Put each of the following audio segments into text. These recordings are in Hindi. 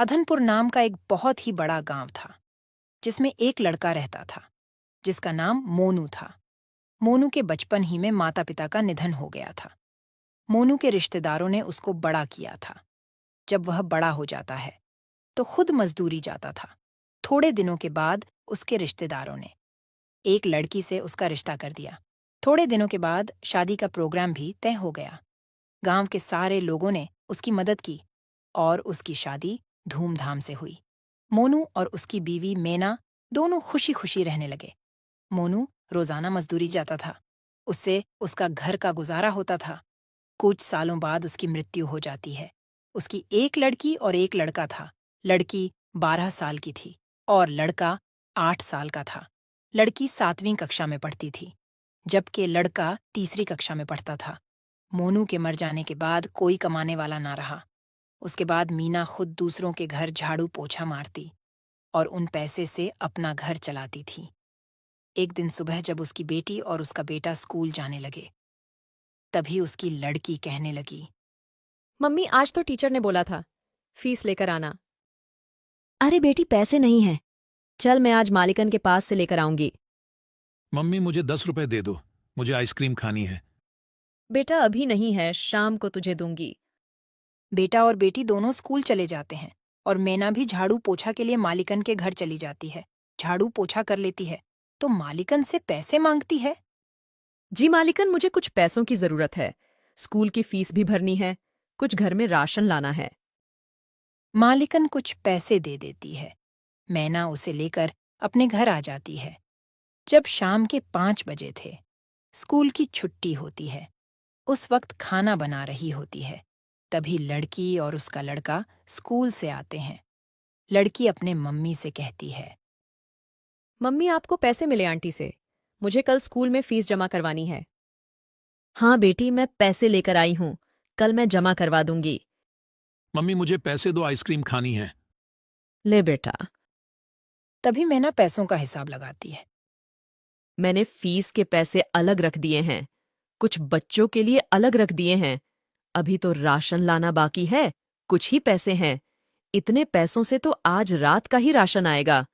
राधनपुर नाम का एक बहुत ही बड़ा गांव था, जिसमें एक लड़का रहता था, जिसका नाम मोनू था। मोनू के बचपन ही में माता-पिता का निधन हो गया था। मोनू के रिश्तेदारों ने उसको बड़ा किया था। जब वह बड़ा हो जाता है, तो खुद मजदूरी जाता था। थोड़े दिनों के बाद उसके रिश्तेदारों ने एक लड़की से उसका रिश्ता कर दिया। थोड़े दिनों के बाद शादी का प्रोग्राम भी तय हो गया। गांव के सारे लोगों ने उसकी मदद की और उसकी शादी धूमधाम से हुई। मोनू और उसकी बीवी मेना दोनों खुशी खुशी रहने लगे। मोनू रोजाना मजदूरी जाता था। उससे उसका घर का गुजारा होता था। कुछ सालों बाद उसकी मृत्यु हो जाती है। उसकी एक लड़की और एक लड़का था। लड़की 12 साल की थी और लड़का 8 साल का था। लड़की 7वीं कक्षा में पढ़ती थी, जबकि लड़का तीसरी कक्षा में पढ़ता था। मोनू के मर जाने के बाद कोई कमाने वाला ना रहा। उसके बाद मीना खुद दूसरों के घर झाड़ू पोछा मारती और उन पैसे से अपना घर चलाती थी। एक दिन सुबह जब उसकी बेटी और उसका बेटा स्कूल जाने लगे, तभी उसकी लड़की कहने लगी, मम्मी, आज तो टीचर ने बोला था फीस लेकर आना। अरे बेटी, पैसे नहीं हैं। चल, मैं आज मालिकन के पास से लेकर आऊंगी। मम्मी मुझे 10 रुपए दे दो, मुझे आइसक्रीम खानी है। बेटा अभी नहीं है, शाम को तुझे दूंगी। बेटा और बेटी दोनों स्कूल चले जाते हैं और मैना भी झाड़ू पोछा के लिए मालिकन के घर चली जाती है। झाड़ू पोछा कर लेती है तो मालिकन से पैसे मांगती है। जी मालिकन, मुझे कुछ पैसों की जरूरत है। स्कूल की फीस भी भरनी है, कुछ घर में राशन लाना है। मालिकन कुछ पैसे दे देती है। मैना उसे लेकर अपने घर आ जाती है। जब शाम के 5 बजे थे, स्कूल की छुट्टी होती है। उस वक्त खाना बना रही होती है। तभी लड़की और उसका लड़का स्कूल से आते हैं। लड़की अपने मम्मी से कहती है, मम्मी, आपको पैसे मिले आंटी से। मुझे कल स्कूल में फीस जमा करवानी है। हाँ बेटी, मैं पैसे लेकर आई हूँ। कल मैं जमा करवा दूंगी। मम्मी मुझे पैसे दो, आइसक्रीम खानी है। ले बेटा। तभी मैना पैसों का हिसाब लगाती है। मैंने फीस के पैसे अलग रख दिए हैं, कुछ बच्चों के लिए अलग रख दिए हैं। अभी तो राशन लाना बाकी है, कुछ ही पैसे हैं। इतने पैसों से तो आज रात का ही राशन आएगा।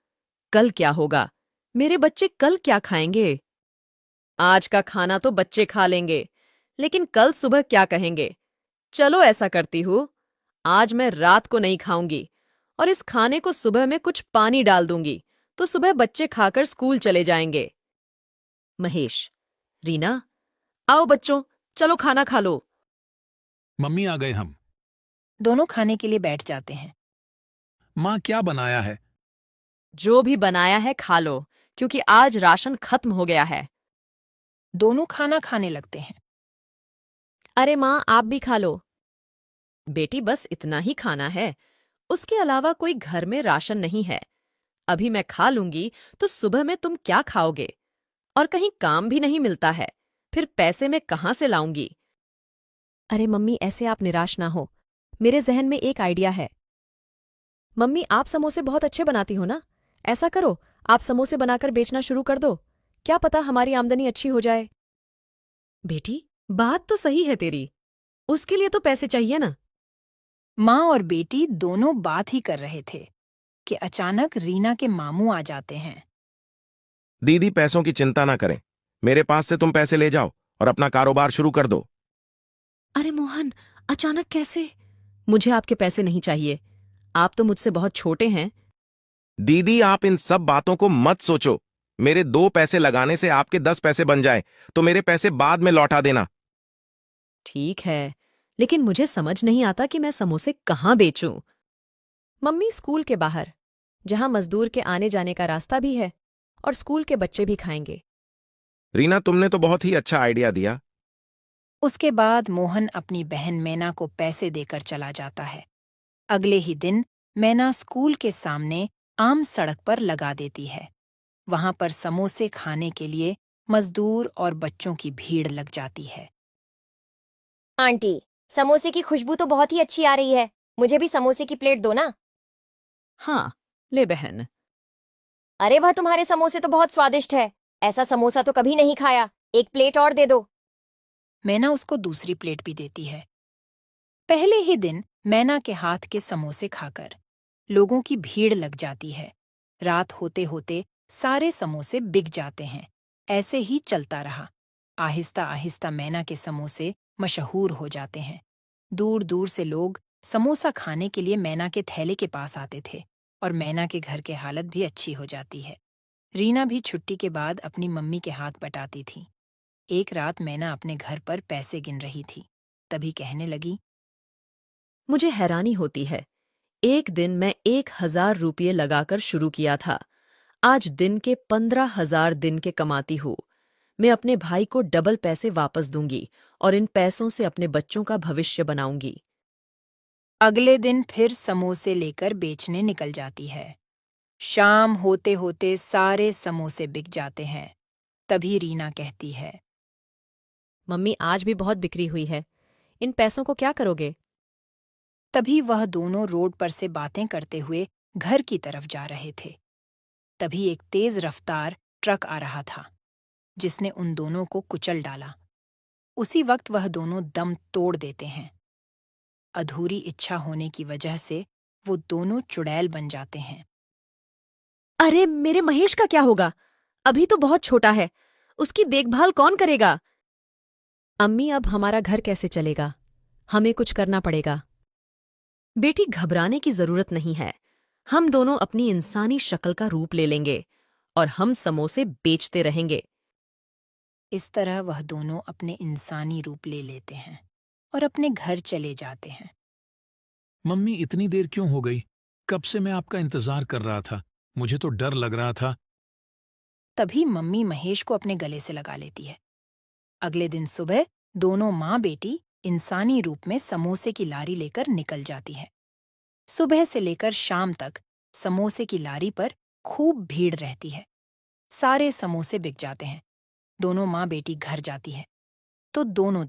कल क्या होगा? मेरे बच्चे कल क्या खाएंगे? आज का खाना तो बच्चे खा लेंगे, लेकिन कल सुबह क्या कहेंगे? चलो ऐसा करती हूँ, आज मैं रात को नहीं खाऊंगी और इस खाने को सुबह में कुछ पानी डाल दूंगी, तो सुबह बच्चे खाकर स्कूल चले जाएंगे। महेश, रीना, आओ बच्चों, चलो खाना खा लो। मम्मी आ गए हम। दोनों खाने के लिए बैठ जाते हैं। माँ क्या बनाया है? जो भी बनाया है खा लो, क्योंकि आज राशन खत्म हो गया है। दोनों खाना खाने लगते हैं। अरे माँ, आप भी खा लो। बेटी, बस इतना ही खाना है, उसके अलावा कोई घर में राशन नहीं है। अभी मैं खा लूंगी तो सुबह में तुम क्या खाओगे? और कहीं काम भी नहीं मिलता है, फिर पैसे मैं कहाँ से लाऊंगी? अरे मम्मी, ऐसे आप निराश ना हो। मेरे जहन में एक आइडिया है। मम्मी, आप समोसे बहुत अच्छे बनाती हो ना? ऐसा करो, आप समोसे बनाकर बेचना शुरू कर दो। क्या पता हमारी आमदनी अच्छी हो जाए। बेटी, बात तो सही है तेरी, उसके लिए तो पैसे चाहिए ना। माँ और बेटी दोनों बात ही कर रहे थे कि अचानक रीना के मामू आ जाते हैं। दीदी, पैसों की चिंता ना करें। मेरे पास से तुम पैसे ले जाओ और अपना कारोबार शुरू कर दो। अरे मोहन, अचानक कैसे? मुझे आपके पैसे नहीं चाहिए, आप तो मुझसे बहुत छोटे हैं। दीदी, आप इन सब बातों को मत सोचो। मेरे 2 पैसे लगाने से आपके 10 पैसे बन जाए तो मेरे पैसे बाद में लौटा देना। ठीक है, लेकिन मुझे समझ नहीं आता कि मैं समोसे कहाँ बेचूं। मम्मी, स्कूल के बाहर, जहां मजदूर के आने जाने का रास्ता भी है और स्कूल के बच्चे भी खाएंगे। रीना, तुमने तो बहुत ही अच्छा आइडिया दिया। उसके बाद मोहन अपनी बहन मैना को पैसे देकर चला जाता है। अगले ही दिन मैना स्कूल के सामने आम सड़क पर लगा देती है। वहां पर समोसे खाने के लिए मजदूर और बच्चों की भीड़ लग जाती है। आंटी, समोसे की खुशबू तो बहुत ही अच्छी आ रही है। मुझे भी समोसे की प्लेट दो ना। हाँ, ले बहन। अरे वाह, तुम्हारे समोसे तो बहुत स्वादिष्ट है। ऐसा समोसा तो कभी नहीं खाया। एक प्लेट और दे दो। मैना उसको दूसरी प्लेट भी देती है। पहले ही दिन मैना के हाथ के समोसे खाकर लोगों की भीड़ लग जाती है। रात होते होते सारे समोसे बिक जाते हैं। ऐसे ही चलता रहा। आहिस्ता आहिस्ता मैना के समोसे मशहूर हो जाते हैं। दूर दूर से लोग समोसा खाने के लिए मैना के थैले के पास आते थे और मैना के घर की हालत भी अच्छी हो जाती है। रीना भी छुट्टी के बाद अपनी मम्मी के हाथ बटाती थी। एक रात मैना अपने घर पर पैसे गिन रही थी। तभी कहने लगी, मुझे हैरानी होती है। एक दिन मैं 1,000 रुपये लगाकर शुरू किया था। आज दिन के 15,000 दिन के कमाती हूँ। मैं अपने भाई को डबल पैसे वापस दूंगी और इन पैसों से अपने बच्चों का भविष्य बनाऊंगी। अगले दिन फिर समोसे लेकर बेचने निकल जाती है। शाम होते होते सारे समोसे बिक जाते हैं। तभी रीना कहती है, मम्मी आज भी बहुत बिक्री हुई है। इन पैसों को क्या करोगे? तभी वह दोनों रोड पर से बातें करते हुए घर की तरफ जा रहे थे। तभी एक तेज रफ्तार ट्रक आ रहा था, जिसने उन दोनों को कुचल डाला। उसी वक्त वह दोनों दम तोड़ देते हैं। अधूरी इच्छा होने की वजह से वो दोनों चुड़ैल बन जाते हैं। अरे मेरे महेश का क्या होगा? अभी तो बहुत छोटा है। उसकी देखभाल कौन करेगा? अम्मी अब हमारा घर कैसे चलेगा? हमें कुछ करना पड़ेगा। बेटी, घबराने की जरूरत नहीं है। हम दोनों अपनी इंसानी शक्ल का रूप ले लेंगे और हम समोसे बेचते रहेंगे। इस तरह वह दोनों अपने इंसानी रूप ले लेते हैं और अपने घर चले जाते हैं। मम्मी, इतनी देर क्यों हो गई? कब से मैं आपका इंतजार कर रहा था। मुझे तो डर लग रहा था। तभी मम्मी महेश को अपने गले से लगा लेती है। अगले दिन सुबह दोनों माँ बेटी इंसानी रूप में समोसे की लारी लेकर निकल जाती है। सुबह से लेकर शाम तक समोसे की लारी पर खूब भीड़ रहती है। सारे समोसे बिक जाते हैं। दोनों माँ बेटी घर जाती है तो दोनों